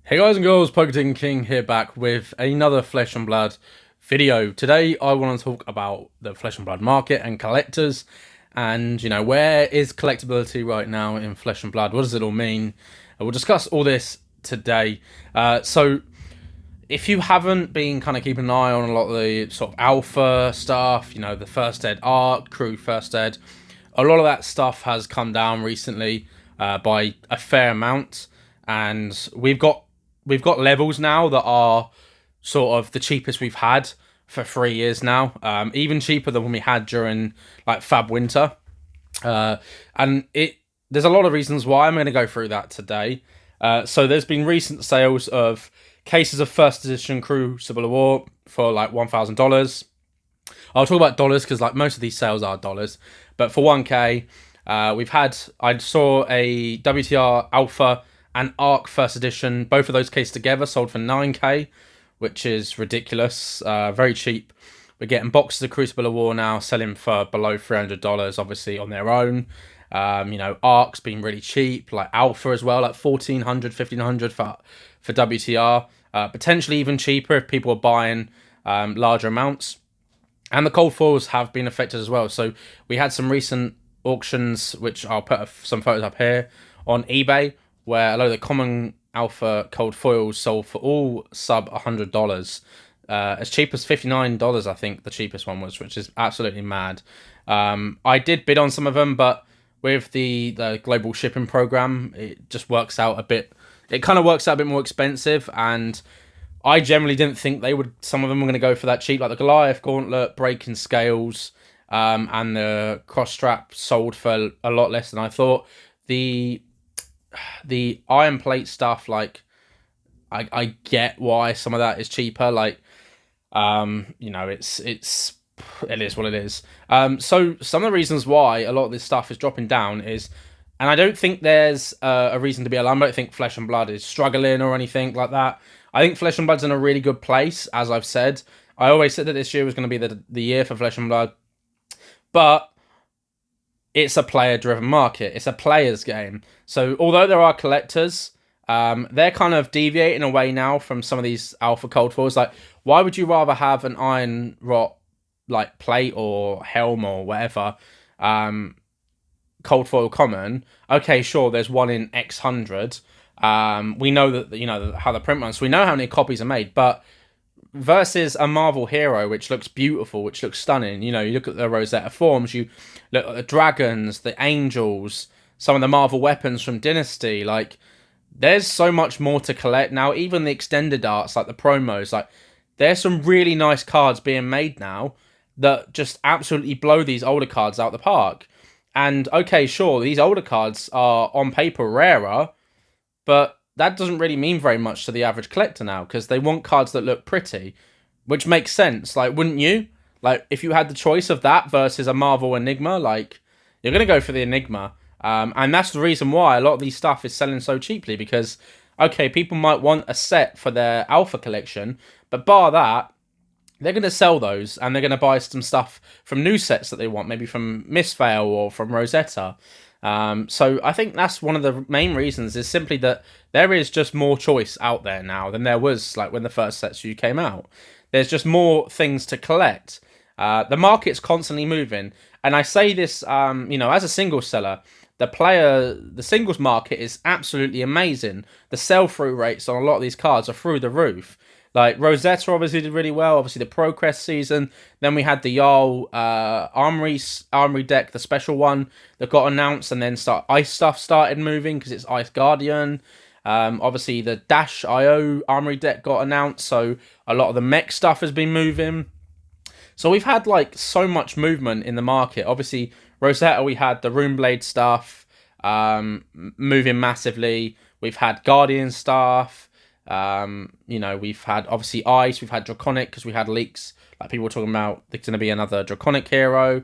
Hey guys and girls, Poketing King here back with another Flesh and Blood video. Today I want to talk about the Flesh and Blood market and collectors and, where is collectability right now in Flesh and Blood? What does it all mean? We'll discuss all this today. So if you haven't been kind of keeping an eye on a lot of the sort of alpha stuff, the First Ed Arc, Crew First Ed, a lot of that stuff has come down recently by a fair amount, and we've got levels now that are sort of the cheapest we've had for 3 years now, even cheaper than when we had during like Fab Winter, and there's a lot of reasons why. I'm going to go through that today. So there's been recent sales of cases of first edition Crucible of War for like $1,000. I'll talk about dollars because like most of these sales are dollars, but for 1K, I saw a WTR Alpha and Arc First Edition, both of those cases together sold for 9K, which is ridiculous, very cheap. We're getting boxes of Crucible of War now selling for below $300, obviously on their own. Arc's been really cheap, like Alpha as well, like $1,400, $1,500 for WTR, potentially even cheaper if people are buying larger amounts. And the cold foils have been affected as well. So we had some recent auctions, which I'll put some photos up here, on eBay, where a lot of the common alpha cold foils sold for all sub $100, as cheap as $59, I think the cheapest one was, which is absolutely mad. I did bid on some of them, but with the global shipping program, it just works out a bit. It kind of works out a bit more expensive, and I generally didn't think some of them were going to go for that cheap, like the Goliath Gauntlet, Breaking Scales, and the cross strap sold for a lot less than I thought. The iron plate stuff, like I get why some of that is cheaper. Like, it is what it is. So some of the reasons why a lot of this stuff is dropping down is, and I don't think there's a reason to be alarmed. I don't think Flesh and Blood is struggling or anything like that. I think Flesh and Blood's in a really good place, as I've said. I always said that this year was going to be the year for Flesh and Blood, but it's a player-driven market. It's a player's game. So although there are collectors, they're kind of deviating away now from some of these alpha cold foils. Like, why would you rather have an iron rot like plate or helm or whatever cold foil common? Okay, sure, there's one in X hundred. We know that how the print runs, so we know how many copies are made, but versus a Marvel hero which looks beautiful, which looks stunning, you look at the Rosetta forms, you look at the dragons, the angels, some of the Marvel weapons from Dynasty, like there's so much more to collect now. Even the extended arts, like the promos, like there's some really nice cards being made now that just absolutely blow these older cards out the park. And okay, sure, these older cards are on paper rarer, but that doesn't really mean very much to the average collector now, because they want cards that look pretty, which makes sense. Like, wouldn't you? Like, if you had the choice of that versus a Marvel Enigma, like, you're going to go for the Enigma. And that's the reason why a lot of these stuff is selling so cheaply, because, okay, people might want a set for their Alpha collection, but bar that, they're going to sell those, and they're going to buy some stuff from new sets that they want, maybe from Misfail or from Rosetta. So I think that's one of the main reasons, is simply that there is just more choice out there now than there was like when the first sets you came out. There's just more things to collect. The market's constantly moving, and I say this, as a single seller, the singles market is absolutely amazing. The sell-through rates on a lot of these cards are through the roof. Like, Rosetta obviously did really well, obviously the ProQuest season. Then we had the Jarl Armory deck, the special one that got announced, and then Ice stuff started moving because it's Ice Guardian. Obviously the Dash IO Armory deck got announced, so a lot of the mech stuff has been moving. So we've had like so much movement in the market. Obviously Rosetta, we had the Runeblade stuff moving massively. We've had Guardian stuff. We've had obviously Ice, we've had Draconic because we had leaks, like people were talking about there's going to be another Draconic hero.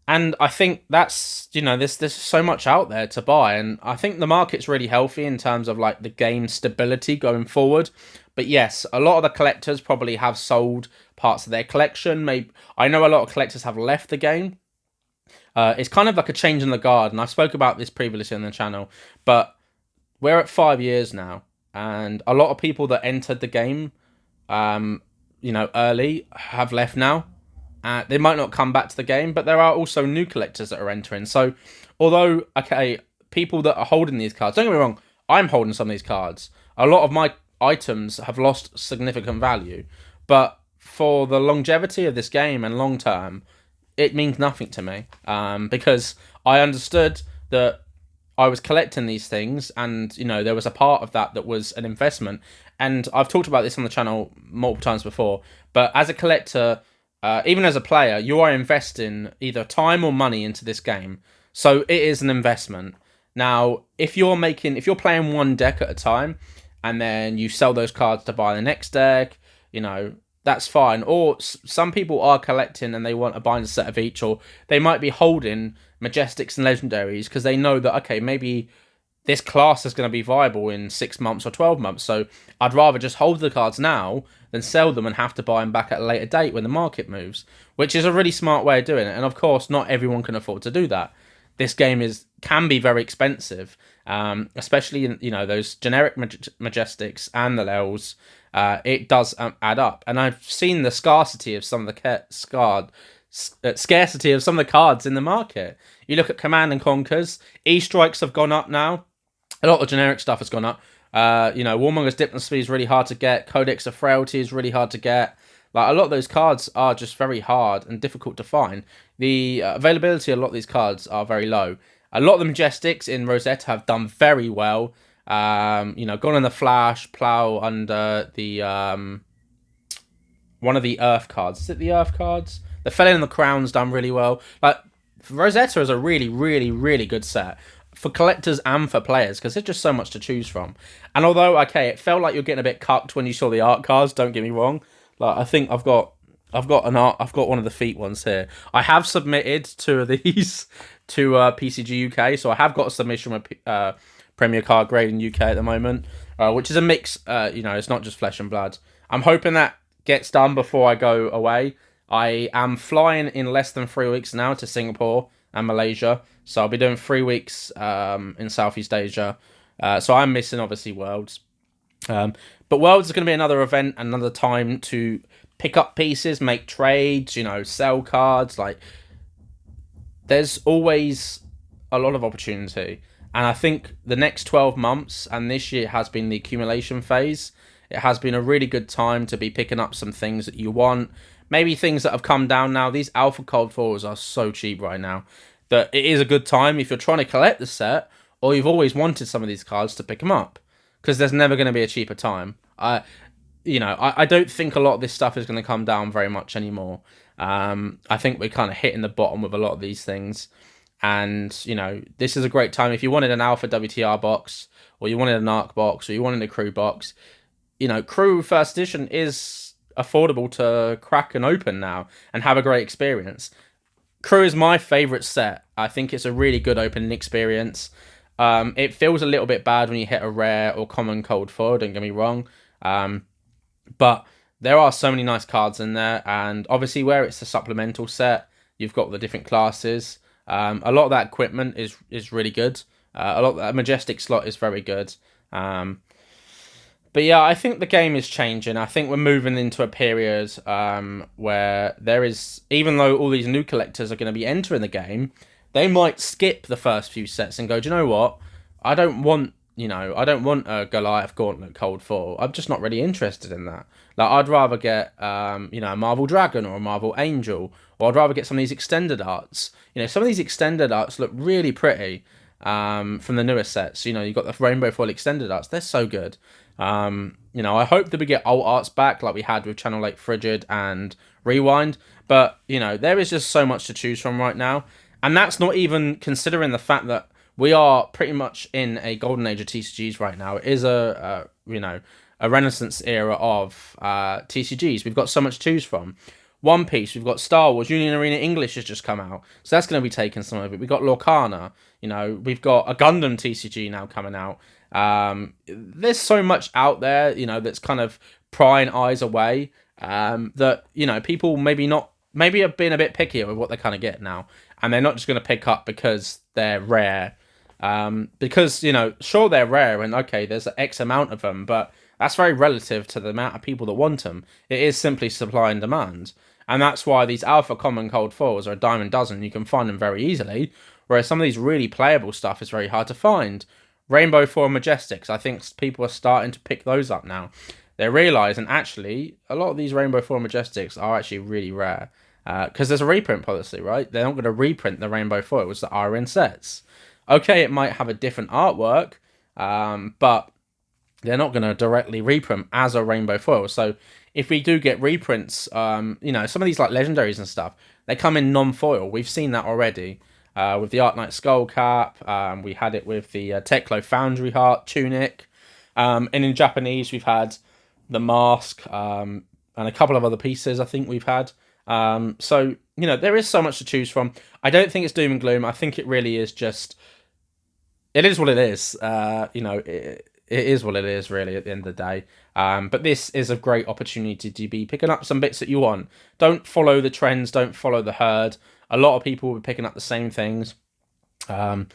And I think that's, there's so much out there to buy, and I think the market's really healthy in terms of like the game stability going forward. But yes, a lot of the collectors probably have sold parts of their collection. Maybe I know a lot of collectors have left the game. It's kind of like a change in the guard, and I spoke about this previously on the channel, but we're at 5 years now, and a lot of people that entered the game, early have left now. They might not come back to the game, but there are also new collectors that are entering. So, although, okay, people that are holding these cards, don't get me wrong, I'm holding some of these cards. A lot of my items have lost significant value, but for the longevity of this game and long term, it means nothing to me, because I understood that I was collecting these things, and there was a part of that was an investment. And I've talked about this on the channel multiple times before, but as a collector, even as a player, you are investing either time or money into this game, so it is an investment. Now, if you're playing one deck at a time, and then you sell those cards to buy the next deck, that's fine. Or some people are collecting and they want to buy a set of each, or they might be holding Majestics and Legendaries because they know that, okay, maybe this class is going to be viable in 6 months or 12 months. So I'd rather just hold the cards now than sell them and have to buy them back at a later date when the market moves, which is a really smart way of doing it. And of course, not everyone can afford to do that. This game can be very expensive, especially in those generic Majestics and the Lels. It does add up, and I've seen the scarcity of some of the scarcity of some of the cards in the market. You look at Command and Conquers, E-Strikes have gone up now. A lot of generic stuff has gone up. Warmonger's Diplomacy is really hard to get. Codex of Frailty is really hard to get. Like, a lot of those cards are just very hard and difficult to find. The availability of a lot of these cards are very low. A lot of the Majestics in Rosetta have done very well. Gone in the Flash, Plow under the one of the Earth cards. Is it the Earth cards? The Felon and the Crown's done really well. Like, Rosetta is a really, really, really good set for collectors and for players because there's just so much to choose from. And although, okay, it felt like you're getting a bit cucked when you saw the art cards, don't get me wrong. Like, I think I've got one of the feet ones here. I have submitted 2 of these to PCG UK, so I have got a submission with Premier Card Grade in UK at the moment, which is a mix. It's not just flesh and blood. I'm hoping that gets done before I go away. I am flying in less than 3 weeks now to Singapore and Malaysia, so I'll be doing 3 weeks in Southeast Asia. So I'm missing, obviously, Worlds. But Worlds is going to be another event, another time to pick up pieces, make trades, sell cards. Like, there's always a lot of opportunity. And I think the next 12 months and this year has been the accumulation phase. It has been a really good time to be picking up some things that you want. Maybe things that have come down now. These Alpha Cold Foils are so cheap right now that it is a good time if you're trying to collect the set or you've always wanted some of these cards to pick them up, because there's never going to be a cheaper time. I don't think a lot of this stuff is going to come down very much anymore. I think we're kind of hitting the bottom with a lot of these things. And, this is a great time. If you wanted an Alpha WTR box, or you wanted an ARC box, or you wanted a Crew box, Crew First Edition is affordable to crack and open now and have a great experience. Crew is my favourite set. I think it's a really good opening experience. It feels a little bit bad when you hit a rare or common cold foil, don't get me wrong. But there are so many nice cards in there, and obviously where it's a supplemental set, you've got the different classes. A lot of that equipment is really good. A lot of that Majestic slot is very good. But yeah, I think the game is changing. I think we're moving into a period where there is, even though all these new collectors are going to be entering the game, they might skip the first few sets and go, do you know what? I don't want a Goliath Gauntlet Cold Foil. I'm just not really interested in that. Like, I'd rather get, a Marvel Dragon or a Marvel Angel, or I'd rather get some of these extended arts. Some of these extended arts look really pretty from the newer sets. You've got the Rainbow Foil extended arts. They're so good. I hope that we get old arts back like we had with Channel 8 Frigid and Rewind. But, there is just so much to choose from right now. And that's not even considering the fact that we are pretty much in a golden age of TCGs right now. It is a renaissance era of TCGs. We've got so much to choose from. One Piece, we've got Star Wars, Union Arena English has just come out, so that's going to be taking some of it. We've got Lorcana, we've got a Gundam TCG now coming out. There's so much out there, that's kind of prying eyes away, that, people maybe have been a bit pickier with what they kind of get now, and they're not just going to pick up because they're rare. Because, sure, they're rare and okay, there's X amount of them, but that's very relative to the amount of people that want them. It is simply supply and demand. And that's why these alpha common cold foils are a dime a dozen. You can find them very easily, whereas some of these really playable stuff is very hard to find. Rainbow foil majestics, I think people are starting to pick those up now. They're realising actually a lot of these rainbow foil majestics are actually really rare because there's a reprint policy, right? They're not going to reprint the rainbow foils that are in sets. Okay, it might have a different artwork, but they're not going to directly reprint as a rainbow foil. So if we do get reprints, some of these like legendaries and stuff, they come in non-foil. We've seen that already with the Arc Knight Skull Cap. We had it with the Teklo Foundry Heart Tunic. And in Japanese, we've had the mask and a couple of other pieces I think we've had. So, there is so much to choose from. I don't think it's doom and gloom. I think it really is just... It is what it is. It is what it is, really, at the end of the day. But this is a great opportunity to be picking up some bits that you want. Don't follow the trends. Don't follow the herd. A lot of people will be picking up the same things. Go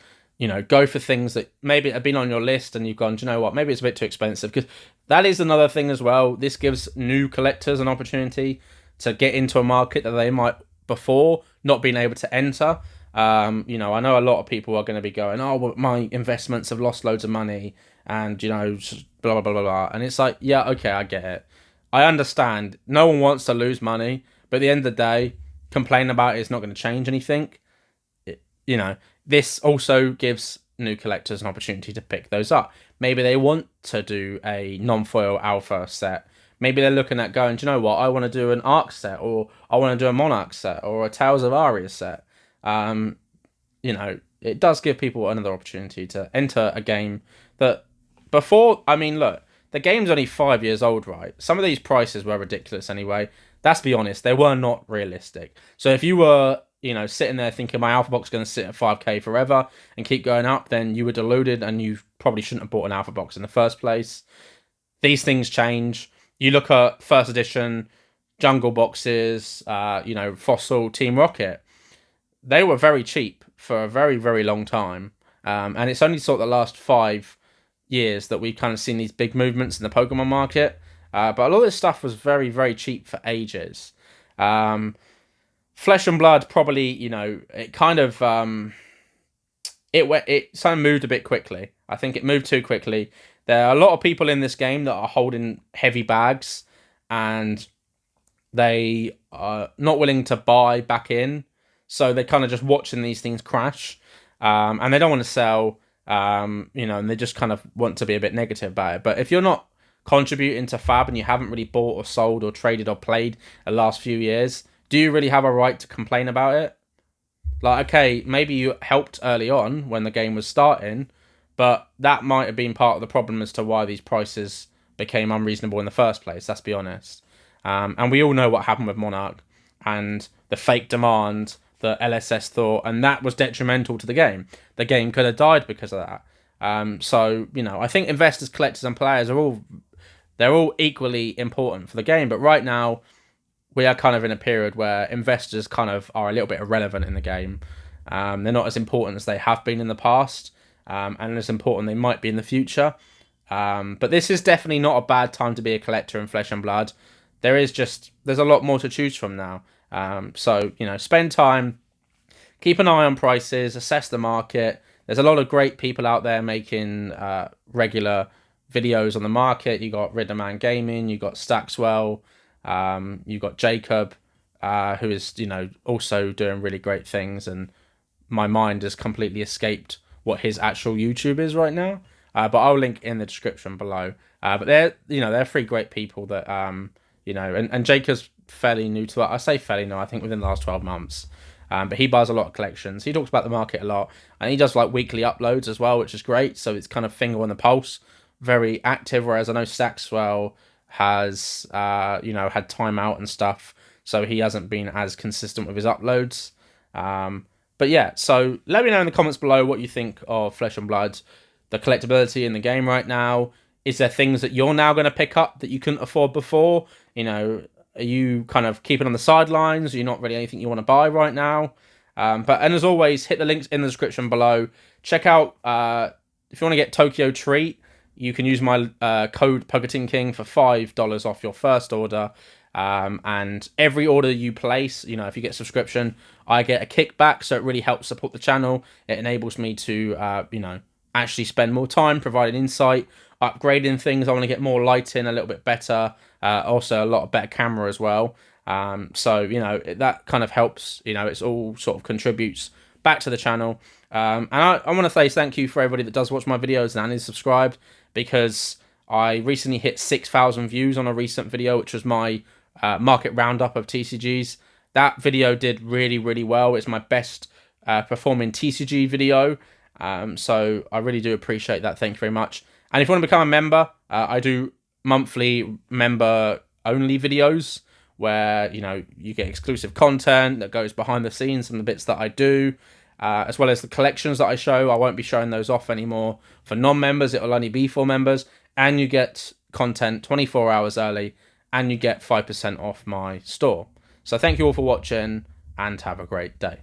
for things that maybe have been on your list and you've gone, do you know what, maybe it's a bit too expensive. Because that is another thing as well. This gives new collectors an opportunity to get into a market that they might before not been able to enter. I know a lot of people are going to be going, oh, well, my investments have lost loads of money and, blah, blah, blah, blah, blah. And it's like, yeah, okay, I get it. I understand. No one wants to lose money, but at the end of the day, complaining about it is not going to change anything. This also gives new collectors an opportunity to pick those up. Maybe they want to do a non-foil alpha set. Maybe they're looking at going, do you know what, I want to do an Arc set, or I want to do a Monarch set, or a Tales of Aria set. It does give people another opportunity to enter a game that before, look, the game's only 5 years old, right? Some of these prices were ridiculous anyway. Let's be honest, they were not realistic. So if you were, sitting there thinking my alpha box is going to sit at 5k forever and keep going up, then you were deluded and you probably shouldn't have bought an alpha box in the first place. These things change. You look at first edition jungle boxes, Fossil, Team Rocket. They were very cheap for a very, very long time. And it's only sort of the last 5 years that we've kind of seen these big movements in the Pokemon market. But a lot of this stuff was very, very cheap for ages. Flesh and Blood probably, it kind of... it kind of moved a bit quickly. I think it moved too quickly. There are a lot of people in this game that are holding heavy bags and they are not willing to buy back in. So they're kind of just watching these things crash. And they don't want to sell, and they just kind of want to be a bit negative about it. But if you're not contributing to Fab and you haven't really bought or sold or traded or played the last few years, do you really have a right to complain about it? Like, okay, maybe you helped early on when the game was starting, but that might have been part of the problem as to why these prices became unreasonable in the first place, let's be honest. And we all know what happened with Monarch and the fake demand that LSS thought, and that was detrimental to the game. The game could have died because of that. I think investors, collectors, and players they're all equally important for the game. But right now, we are kind of in a period where investors kind of are a little bit irrelevant in the game. They're not as important as they have been in the past, and as important they might be in the future. But this is definitely not a bad time to be a collector in Flesh and Blood. There's a lot more to choose from now. Spend time, keep an eye on prices, assess the market. There's a lot of great people out there making regular videos on the market. You got Ridderman Gaming, you got Stackswell, you got Jacob, who is also doing really great things. And my mind has completely escaped what his actual YouTube is right now. But I'll link in the description below. But they're three great people that and Jacob's fairly new to it. I say fairly new, I think within the last 12 months. But he buys a lot of collections. He talks about the market a lot. And he does like weekly uploads as well, which is great. So it's kind of finger on the pulse, very active. Whereas I know Stackswell has, had time out and stuff. So he hasn't been as consistent with his uploads. But yeah, so let me know in the comments below what you think of Flesh and Blood, the collectability in the game right now. Is there things that you're now going to pick up that you couldn't afford before? Are you kind of keeping on the sidelines? Are you not really anything you want to buy right now? And as always, hit the links in the description below. Check out, if you want to get Tokyo Treat, you can use my code PugatinKing for $5 off your first order. And every order you place, if you get a subscription, I get a kickback, so it really helps support the channel. It enables me to, actually spend more time providing insight, upgrading things. I want to get more lighting, a little bit better, also a lot of better camera as well. So, that kind of helps, it's all sort of contributes back to the channel. And I want to say thank you for everybody that does watch my videos and is subscribed, because I recently hit 6,000 views on a recent video, which was my market roundup of TCGs. That video did really, really well. It's my best performing TCG video. So I really do appreciate that. Thank you very much. And if you want to become a member, I do monthly member only videos where, you get exclusive content that goes behind the scenes and the bits that I do, as well as the collections that I show. I won't be showing those off anymore for non-members. It'll only be for members, and you get content 24 hours early, and you get 5% off my store. So thank you all for watching, and have a great day.